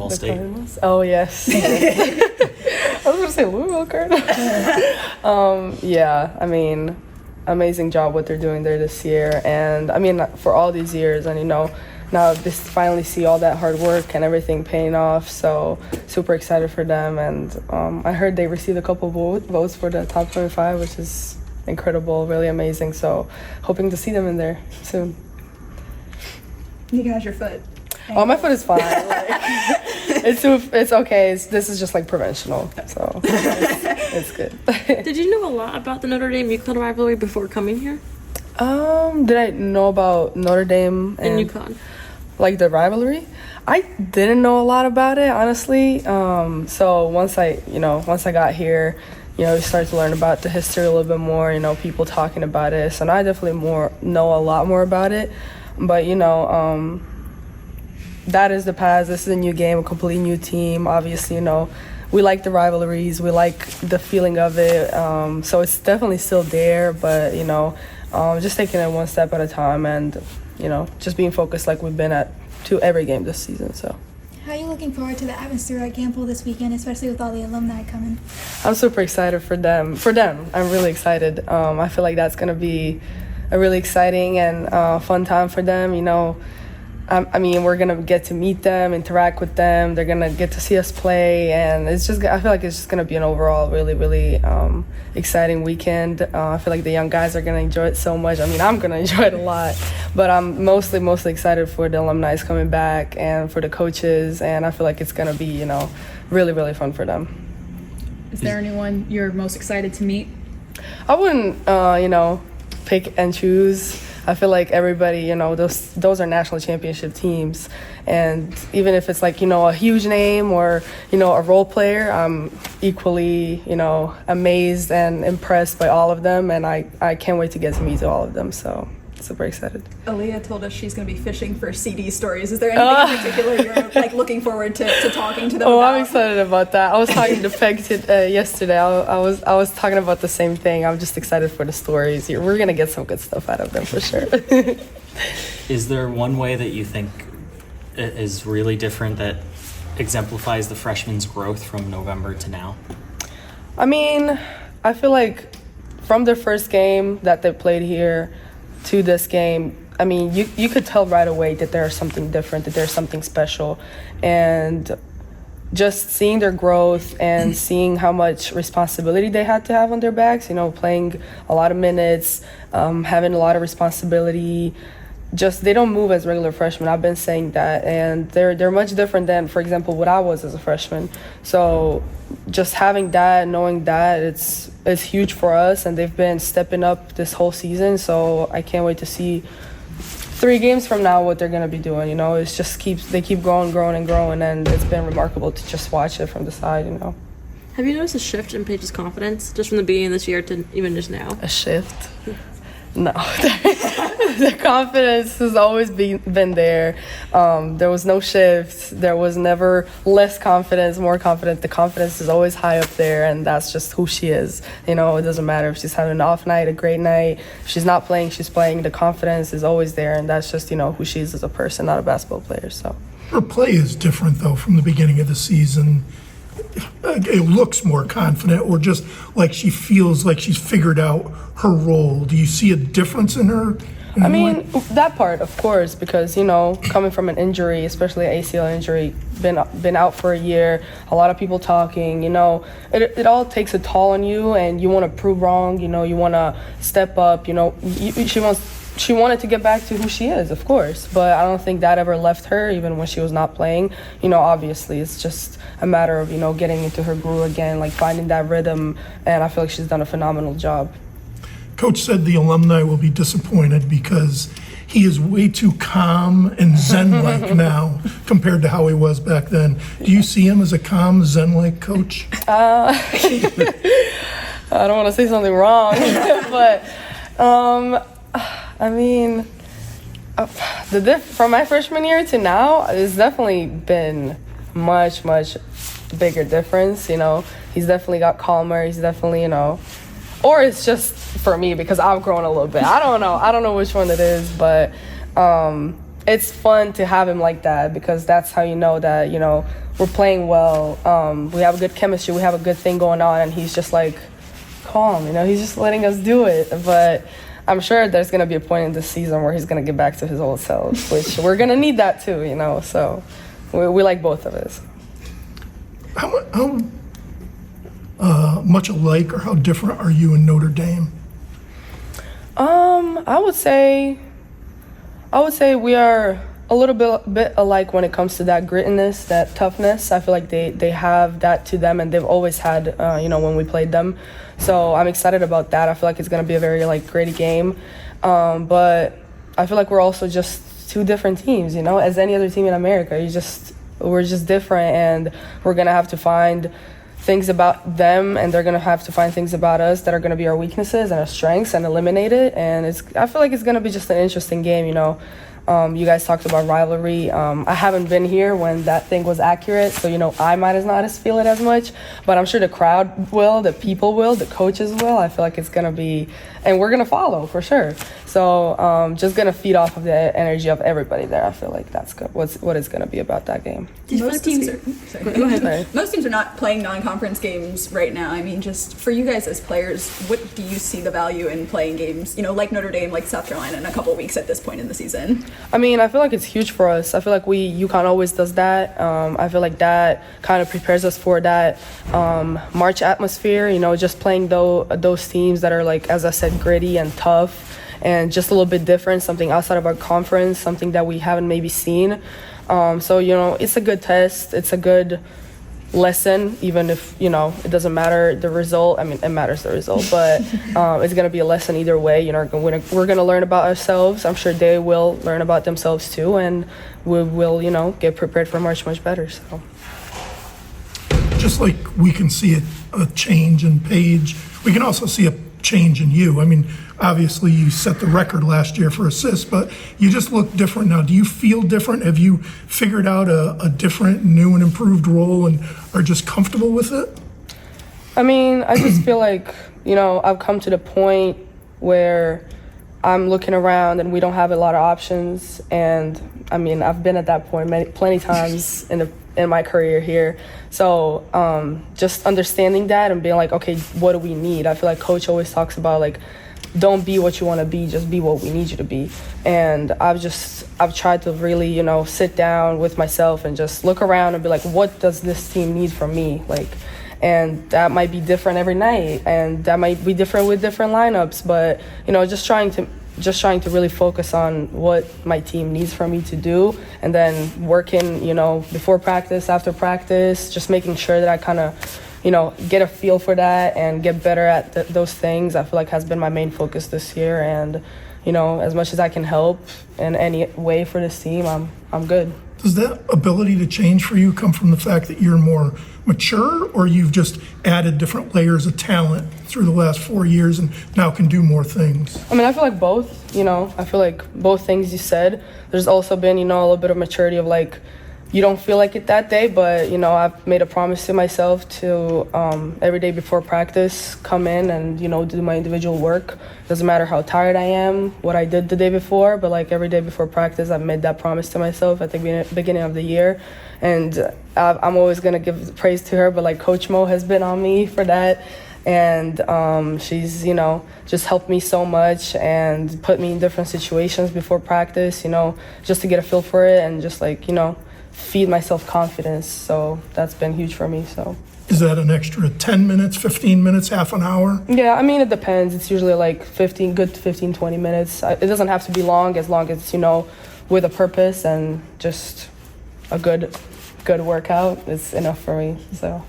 Ball The State. Cardinals? Oh, yes. I was going to say Louisville Cardinals. Yeah, I mean, amazing job what they're doing there this year. And, I mean, for all these years, and, now this finally see all that hard work and everything paying off. So super excited for them. And I heard they received a couple votes for the top 25, which is incredible, really amazing. So hoping to see them in there soon. Nika, how's your foot? Oh, my foot is fine. It's okay. This is just like preventional, so it's good. Did you know a lot about the Notre Dame UConn rivalry before coming here? Did I know about Notre Dame and UConn? Like the rivalry? I didn't know a lot about it, honestly. So once I got here, we started to learn about the history a little bit more. People talking about it. So now I definitely know a lot more about it. But that is the past. This is a new game, a completely new team. Obviously, we like the rivalries. We like the feeling of it. So it's definitely still there, but, just taking it one step at a time and, just being focused like we've been to every game this season. So. How are you looking forward to the atmosphere at Campbell this weekend, especially with all the alumni coming? I'm super excited for them. I'm really excited. I feel like that's going to be a really exciting and fun time for them. I mean, we're going to get to meet them, interact with them. They're going to get to see us play. And I feel like it's just going to be an overall really, really exciting weekend. I feel like the young guys are going to enjoy it so much. I mean, I'm going to enjoy it a lot. But I'm mostly excited for the alumni coming back and for the coaches. And I feel like it's going to be, really, really fun for them. Is there anyone you're most excited to meet? I wouldn't, pick and choose. I feel like everybody, those are national championship teams. And even if it's like, a huge name or, a role player, I'm equally, amazed and impressed by all of them. And I can't wait to get to meet all of them. So super excited. Aaliyah told us she's going to be fishing for CD stories. Is there anything in particular you're looking forward to talking to them about? I'm excited about that. I was talking to Paige yesterday. I was talking about the same thing. I'm just excited for the stories. We're going to get some good stuff out of them for sure. Is there one way that you think is really different that exemplifies the freshmen's growth from November to now? I mean, I feel like from their first game that they played here to this game, I mean, you could tell right away that there's something different, that there's something special. And just seeing their growth and seeing how much responsibility they had to have on their backs, playing a lot of minutes, having a lot of responsibility. Just they don't move as regular freshmen. I've been saying that, and they're much different than, for example, what I was as a freshman. So just having that, knowing that, it's huge for us, and they've been stepping up this whole season. So I can't wait to see 3 games from now what they're gonna be doing. It's just they keep growing, and it's been remarkable to just watch it from the side. Have you noticed a shift in Paige's confidence just from the beginning of this year to even just now? A shift? No. The confidence has always been there. There was no shift. There was never less confidence, more confidence. The confidence is always high up there, and that's just who she is. It doesn't matter if she's having an off night, a great night. If she's not playing, she's playing. The confidence is always there, and that's just, who she is as a person, not a basketball player. So her play is different, though, from the beginning of the season. It looks more confident, or just like she feels like she's figured out her role. Do you see a difference in her? I mean, that part, of course, because, coming from an injury, especially an ACL injury, been out for a year, a lot of people talking, it all takes a toll on you, and you want to prove wrong, you want to step up, she wanted to get back to who she is, of course, but I don't think that ever left her, even when she was not playing. Obviously, it's just a matter of, getting into her groove again, like finding that rhythm, and I feel like she's done a phenomenal job. Coach said the alumni will be disappointed because he is way too calm and zen-like now compared to how he was back then. Do you see him as a calm, zen-like coach? I don't want to say something wrong, but I mean, from my freshman year to now, it's definitely been much bigger difference. He's definitely got calmer. He's definitely, or it's just for me because I've grown a little bit. I don't know which one it is, but it's fun to have him like that because that's how you know that, we're playing well. We have a good chemistry. We have a good thing going on. And he's just like calm, he's just letting us do it. But I'm sure there's going to be a point in this season where he's going to get back to his old self, which we're going to need that too, So we like both of us. How much alike or how different are you and Notre Dame? I would say we are a little bit alike when it comes to that grittiness, that toughness. I feel like they have that to them, and they've always had, when we played them. So I'm excited about that. I feel like it's going to be a very gritty game. But I feel like we're also just two different teams, as any other team in America. We're just different, and we're going to have to find things about them, and they're going to have to find things about us that are going to be our weaknesses and our strengths and eliminate it. And I feel like it's going to be just an interesting game, You guys talked about rivalry. I haven't been here when that thing was accurate, so I might not feel it as much, but I'm sure the crowd will, the people will, the coaches will. I feel like it's gonna be, and we're gonna follow for sure. So just gonna feed off of the energy of everybody there. I feel like that's good. What it's gonna be about that game. Most teams are Go ahead. Most teams are not playing non-conference games right now. I mean, just for you guys as players, what do you see the value in playing games, like Notre Dame, like South Carolina in a couple weeks at this point in the season? I mean, I feel like it's huge for us. I feel like UConn always does that. I feel like that kind of prepares us for that March atmosphere, just playing those teams that are, as I said, gritty and tough and just a little bit different, something outside of our conference, something that we haven't maybe seen. So, it's a good test. It's a good lesson, even if, it doesn't matter the result. I mean, it matters the result, but it's going to be a lesson either way. We're going to learn about ourselves. I'm sure they will learn about themselves too, and we will, get prepared for March much better. So, Just like we can see a change in Paige, we can also see a change in you. I mean, obviously you set the record last year for assists, but you just look different now. Do you feel different? Have you figured out a different, new and improved role and are just comfortable with it? I mean, I just feel like, I've come to the point where I'm looking around and we don't have a lot of options. And I mean, I've been at that point plenty times in my career here. So just understanding that and being like, okay, what do we need? I feel like Coach always talks about don't be what you want to be, just be what we need you to be. And I've tried to really, sit down with myself and just look around and be like, what does this team need from me? And that might be different every night, and that might be different with different lineups. But just trying to really focus on what my team needs from me to do, and then working, before practice, after practice, just making sure that I kind of, get a feel for that and get better at those things. I feel like has been my main focus this year, and as much as I can help in any way for this team, I'm good. Does that ability to change for you come from the fact that you're more mature, or you've just added different layers of talent through the last 4 years and now can do more things? I mean, I feel like both, I feel like both things you said. There's also been, a little bit of maturity of you don't feel like it that day, but, I've made a promise to myself to every day before practice come in and, do my individual work. Doesn't matter how tired I am, what I did the day before, but every day before practice, I've made that promise to myself at the beginning of the year. And I'm always going to give praise to her, but Coach Mo has been on me for that. And she's, just helped me so much and put me in different situations before practice, just to get a feel for it and just feed myself confidence. So that's been huge for me. So is that an extra 10 minutes, 15 minutes, half an hour? Yeah, I mean, it depends. It's usually 15, 20 minutes. It doesn't have to be long as it's, with a purpose and just a good workout is enough for me. So